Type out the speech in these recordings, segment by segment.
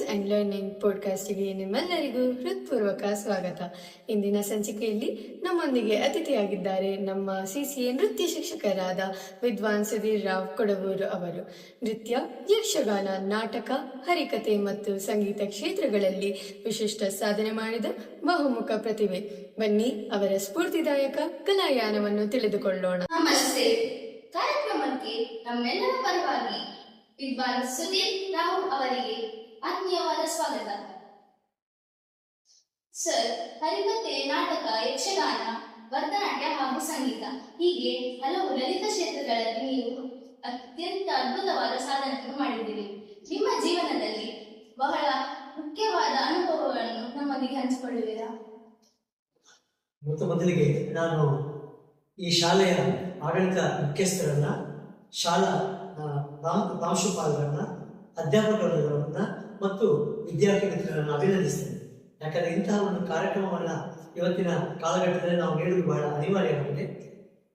News and learning ಪಾಡ್ಕಾಸ್ಟ್ಗೆ ನಿಮ್ಮೆಲ್ಲರಿಗೂ ಹೃತ್ಪೂರ್ವಕ ಸ್ವಾಗತ. ಇಂದಿನ ಸಂಚಿಕೆಯಲ್ಲಿ ನಮ್ಮೊಂದಿಗೆ ಅತಿಥಿಯಾಗಿದ್ದಾರೆ ನಮ್ಮ CCA ನೃತ್ಯ ಶಿಕ್ಷಕರಾದ ವಿದ್ವಾನ್ ಸುಧೀರ್ ರಾವ್ ಕೊಡವೂರು ಅವರು. ನೃತ್ಯ, ಯಕ್ಷಗಾನ, ನಾಟಕ, ಹರಿಕತೆ ಮತ್ತು ಸಂಗೀತ ಕ್ಷೇತ್ರಗಳಲ್ಲಿ ವಿಶಿಷ್ಟ ಸಾಧನೆ ಮಾಡಿದ ಬಹುಮುಖ ಪ್ರತಿಭೆ. ಬನ್ನಿ ಅವರ ಸ್ಫೂರ್ತಿದಾಯಕ ಕಲಾಯಾನವನ್ನು ತಿಳಿದುಕೊಳ್ಳೋಣ. ನಮಸ್ತೆ. ಕಾರ್ಯಕ್ರಮಕ್ಕೆ ನಮ್ಮೆಲ್ಲರ ಪರವಾಗಿ ವಿದ್ವಾನ್ ಸುಧೀರ್ ರಾವ್ ಅವರಿಗೆ ಆತ್ಮೀಯವಾದ ಸ್ವಾಗತ. ಸರ್, ಹರಿಕತೆ, ನಾಟಕ, ಯಕ್ಷಗಾನ, ಭರತನಾಟ್ಯ ಹಾಗೂ ಸಂಗೀತ ಹೀಗೆ ಹಲವು ಲಲಿತ ಕ್ಷೇತ್ರಗಳಲ್ಲಿ ನೀವು ಅತ್ಯಂತ ಅದ್ಭುತವಾದ ಸಾಧನೆಯನ್ನು ಮಾಡಿದ್ದೀರಿ. ನಿಮ್ಮ ಜೀವನದಲ್ಲಿ ಬಹಳ ಮುಖ್ಯವಾದ ಅನುಭವಗಳನ್ನು ನಮ್ಮೊಂದಿಗೆ ಹಂಚಿಕೊಳ್ಳುವಿರಾ? ಮೊದಲಿಗೆ ನಾನು ಈ ಶಾಲೆಯ ಆಡಳಿತ ಮುಖ್ಯಸ್ಥರನ್ನ, ಶಾಲಾ ಪ್ರಾಂಶುಪಾಲರನ್ನ, ಅಧ್ಯಾಪಕರನ್ನ ಮತ್ತು ವಿದ್ಯಾರ್ಥಿ ಮಿತ್ರರನ್ನು ಅಭಿನಂದಿಸ್ತೇನೆ. ಯಾಕಂದರೆ ಇಂತಹ ಒಂದು ಕಾರ್ಯಕ್ರಮವನ್ನು ಇವತ್ತಿನ ಕಾಲಘಟ್ಟದಲ್ಲಿ ನಾವು ನೀಡುವುದು ಬಹಳ ಅನಿವಾರ್ಯವಾಗಿದೆ.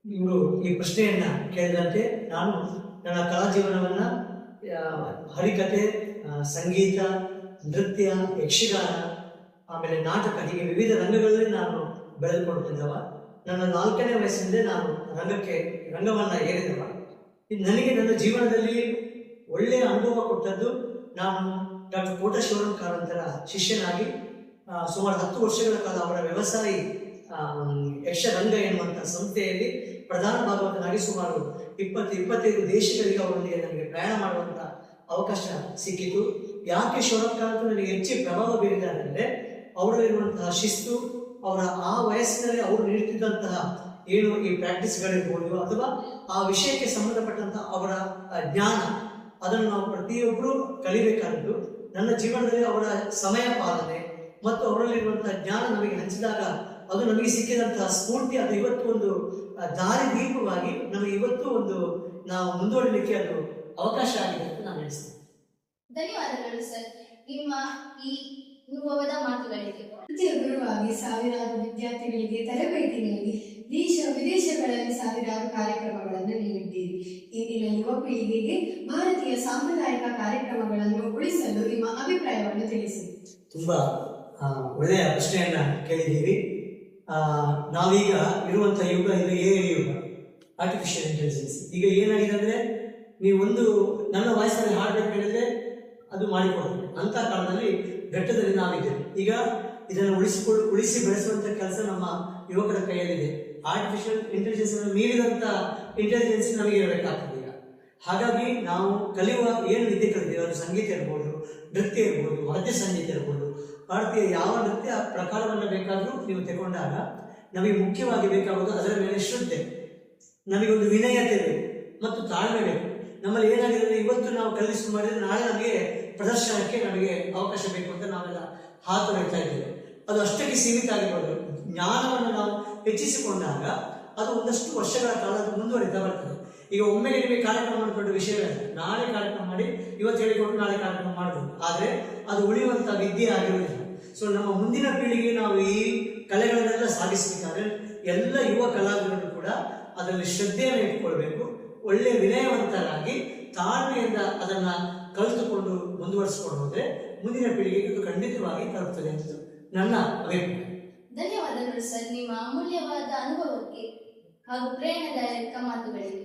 ಇವರು ಈ ಪ್ರಶ್ನೆಯನ್ನ ಕೇಳಿದಂತೆ ನಾನು ನನ್ನ ಕಲಾ ಜೀವನವನ್ನು ಹರಿಕತೆ, ಸಂಗೀತ, ನೃತ್ಯ, ಯಕ್ಷಗಾನ, ಆಮೇಲೆ ನಾಟಕ ಹೀಗೆ ವಿವಿಧ ರಂಗಗಳಲ್ಲಿ ನಾನು ಬೆಳೆದುಕೊಳ್ಳುತ್ತಿದ್ದವ. ನನ್ನ 4ನೇ ವಯಸ್ಸಿನಿಂದ ನಾನು ರಂಗವನ್ನು ಏರಿದವ. ನನಗೆ ನನ್ನ ಜೀವನದಲ್ಲಿ ಒಳ್ಳೆಯ ಅನುಭವ ಕೊಟ್ಟದ್ದು, ನಾನು ಡಾಕ್ಟರ್ ಕೋಟ ಶಿವರಾಮ್ ಕಾರಂತರ ಶಿಷ್ಯನಾಗಿ ಸುಮಾರು 10 ವರ್ಷಗಳ ಕಾಲ ಅವರ ವ್ಯವಸಾಯಿ ಯಕ್ಷರಂಗ ಎನ್ನುವಂಥ ಸಂಸ್ಥೆಯಲ್ಲಿ ಪ್ರಧಾನ ಭಾಗವತನಾಗಿ ಸುಮಾರು 20-25 ದೇಶಗಳಿಗೆ ಅವರೊಂದಿಗೆ ನನಗೆ ಪ್ರಯಾಣ ಮಾಡುವಂಥ ಅವಕಾಶ ಸಿಕ್ಕಿತು. ಯಾಕೆ ಶಿವರಾಮ್ ಕಾರಂತ ನನಗೆ ಹೆಚ್ಚು ಪ್ರಭಾವ ಬೀರಿದ್ದಾರೆ ಅಂದರೆ, ಅವರಲ್ಲಿರುವಂತಹ ಶಿಸ್ತು, ಅವರ ಆ ವಯಸ್ಸಿನಲ್ಲಿ ಅವರು ನೀಡುತ್ತಿದ್ದಂತಹ ಏನು ಈ ಪ್ರಾಕ್ಟೀಸ್ಗಳಿರ್ಬೋದು ಅಥವಾ ಆ ವಿಷಯಕ್ಕೆ ಸಂಬಂಧಪಟ್ಟಂತಹ ಅವರ ಜ್ಞಾನ, ಅದನ್ನು ನಾವು ಪ್ರತಿಯೊಬ್ಬರು ಕಲಿಬೇಕಾದದ್ದು. ನನ್ನ ಜೀವನದಲ್ಲಿ ಅವರ ಸಮಯ ಪಾಲನೆ ಮತ್ತು ಅವರಲ್ಲಿರುವಂತಹ ಜ್ಞಾನ ನಮಗೆ ಹಂಚಿದಾಗ ಅದು ನಮಗೆ ಸಿಕ್ಕಿದಂತಹ ಸ್ಫೂರ್ತಿ, ಅದು ಇವತ್ತು ಒಂದು ದಾರಿ ದೀಪವಾಗಿ ನಮಗೆ ಇವತ್ತು ಒಂದು ನಾವು ಮುಂದುವರಿಲಿಕ್ಕೆ ಅದು ಅವಕಾಶ ಆಗಿದೆ ಅಂತ ನಾನು ಹೇಳ್ತೇನೆ. ಧನ್ಯವಾದಗಳು ಸರ್, ನಿಮ್ಮ ಈ ಅನುಭವದ ಮಾತುಗಳಿಗೆ. ನೃತ್ಯ ಗುರುವಾಗಿ ಸಾವಿರಾರು ವಿದ್ಯಾರ್ಥಿಗಳಿಗೆ ತರಬೇತಿ ನೀಡಿ ದೇಶ ವಿದೇಶಗಳಲ್ಲಿ ಸಾವಿರಾರು ಕಾರ್ಯಕ್ರಮಗಳನ್ನು ನೀಡಿದ್ದೀರಿ. ಇಂದಿನ ಯುವ ಪೀಳಿಗೆಗೆ ಭಾರತೀಯ ಸಾಂಪ್ರದಾಯಿಕ ಕಾರ್ಯಕ್ರಮಗಳನ್ನು ಉಳಿಸಲು ನಿಮ್ಮ ಅಭಿಪ್ರಾಯವನ್ನು ತಿಳಿಸಿ. ತುಂಬಾ ಒಳ್ಳೆಯ ಪ್ರಶ್ನೆಯನ್ನ ಕೇಳಿದ್ದೀವಿ. ನಾವೀಗ ಇರುವಂತಹ ಯುಗ ಇದು AI ಯುಗ, ಆರ್ಟಿಫಿಷಿಯಲ್ ಇಂಟೆಲಿಜೆನ್ಸ್. ಈಗ ಏನಾಗಿದೆ ಅಂದ್ರೆ, ನೀವೊಂದು ನನ್ನ ವಾಯ್ಸಲ್ಲಿ ಹಾಡಬೇಕು ಹೇಳಿದ್ರೆ ಅದು ಮಾಡಿಕೊಡ್ತದೆ. ಅಂತ ಕಾಲದಲ್ಲಿ ಘಟ್ಟದಲ್ಲಿ ನಾವಿದ್ದೇವೆ. ಈಗ ಇದನ್ನು ಉಳಿಸಿ ಬೆಳೆಸುವಂತ ಕೆಲಸ ನಮ್ಮ ಯುವಕರ ಕೈಯಲ್ಲಿದೆ. ಆರ್ಟಿಫಿಷಿಯಲ್ ಇಂಟೆಲಿಜೆನ್ಸ್ ಅನ್ನು ಮೀರಿದಂತ ಇಂಟೆಲಿಜೆನ್ಸ್ ನಮಗೆ ಇರಬೇಕಾಗ್ತದೆ ಈಗ. ಹಾಗಾಗಿ ನಾವು ಕಲಿಯುವ ಏನು ವಿದ್ಯೆ ಕಲಿತೀವಿ, ಅದು ಸಂಗೀತ ಇರ್ಬೋದು, ನೃತ್ಯ ಇರ್ಬೋದು, ವಾದ್ಯ ಸಂಗೀತ ಇರ್ಬೋದು, ಭಾರತೀಯ ಯಾವ ನೃತ್ಯ ಪ್ರಕಾರವನ್ನು ಬೇಕಾದರೂ ನೀವು ತಗೊಂಡಾಗ ನಮಗೆ ಮುಖ್ಯವಾಗಿ ಬೇಕಾಗುವುದು ಅದರ ಮೇಲೆ ಶ್ರದ್ಧೆ, ನಮಗೊಂದು ವಿನಯತೆ ಬೇಕು ಮತ್ತು ತಾಳ್ಮೆ ಬೇಕು. ನಮ್ಮಲ್ಲಿ ಏನಾಗಿದೆ, ಇವತ್ತು ನಾವು ಕಲಿಸಿ ಮಾಡಿದ್ರೆ ನಾಳೆ ನಮಗೆ ಪ್ರದರ್ಶನಕ್ಕೆ ನಮಗೆ ಅವಕಾಶ ಬೇಕು ಅಂತ ನಾವೆಲ್ಲ ಹಾತೊರೀತಾ ಇದ್ದೇವೆ. ಅದು ಅಷ್ಟಕ್ಕೆ ಸೀಮಿತ ಆಗಿರೋದು. ಜ್ಞಾನವನ್ನು ನಾವು ಹೆಚ್ಚಿಸಿಕೊಂಡಾಗ ಅದು ಒಂದಷ್ಟು ವರ್ಷಗಳ ಕಾಲ ಮುಂದುವರಿತಾ ಬರ್ತದೆ. ಈಗ ಒಮ್ಮೆಗೆ ನಿಮಗೆ ಕಾರ್ಯಕ್ರಮ ಮಾಡಿಕೊಂಡು ವಿಷಯವೇ ನಾಳೆ ಕಾರ್ಯಕ್ರಮ ಮಾಡಿ ಇವತ್ತು ಹೇಳಿಕೊಂಡು ನಾಳೆ ಕಾರ್ಯಕ್ರಮ ಮಾಡಬಹುದು, ಆದರೆ ಅದು ಉಳಿಯುವಂಥ ವಿದ್ಯೆ ಆಗಿರುವುದಿಲ್ಲ. ಸೊ ನಮ್ಮ ಮುಂದಿನ ಪೀಳಿಗೆ ನಾವು ಈ ಕಲೆಗಳನ್ನೆಲ್ಲ ಸಾಗಿಸಬೇಕಾದ್ರೆ ಎಲ್ಲ ಯುವ ಕಲಾವಿದರು ಕೂಡ ಅದರಲ್ಲಿ ಶ್ರದ್ಧೆಯನ್ನು ಇಟ್ಟುಕೊಳ್ಬೇಕು. ಒಳ್ಳೆಯ ವಿನಯವಂತರಾಗಿ ತಾಳ್ಮೆಯಿಂದ ಅದನ್ನ ಕಲಿತುಕೊಂಡು ಮುಂದುವರಿಸಿಕೊಂಡು ಹೋದ್ರೆ ಮುಂದಿನ ಪೀಳಿಗೆಗೆ ಇದು ಖಂಡಿತವಾಗಿ ತಲುಪ್ತದೆ ಅಂತ ನನ್ನ ಅಭಿಪ್ರಾಯ. ಧನ್ಯವಾದಗಳು ಸರ್, ನಿಮ್ಮ ಅಮೂಲ್ಯವಾದ ಅನುಭವಕ್ಕೆ ಹಾಗೂ ಪ್ರೇರಣಾದಾಯಕ ಮಾತುಗಳಿಗೆ.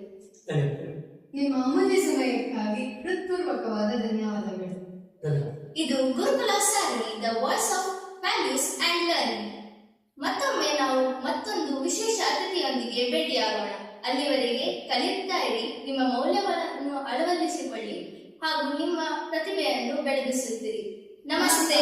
ನಿಮ್ಮ ಅಮೂಲ್ಯ ಸಮಯಕ್ಕಾಗಿ ಹೃತ್ಪೂರ್ವಕವಾದ ಧನ್ಯವಾದಗಳು. ಇದು ಗುರುಕುಲ ಸರಣಿ, the voice of values and learning. ಮತ್ತೊಮ್ಮೆ ನಾವು ಮತ್ತೊಂದು ವಿಶೇಷ ಅತಿಥಿಯೊಂದಿಗೆ ಭೇಟಿಯಾಗೋಣ. ಅಲ್ಲಿವರೆಗೆ ಕಲಿಯುತ್ತಾ ಇರಿ, ನಿಮ್ಮ ಮೌಲ್ಯವನ್ನು ಅಳವಡಿಸಿಕೊಳ್ಳಿ ಹಾಗೂ ನಿಮ್ಮ ಪ್ರತಿಭೆಯನ್ನು ಬೆಳೆಸಿದ್ದೀರಿ. ನಮಸ್ತೆ.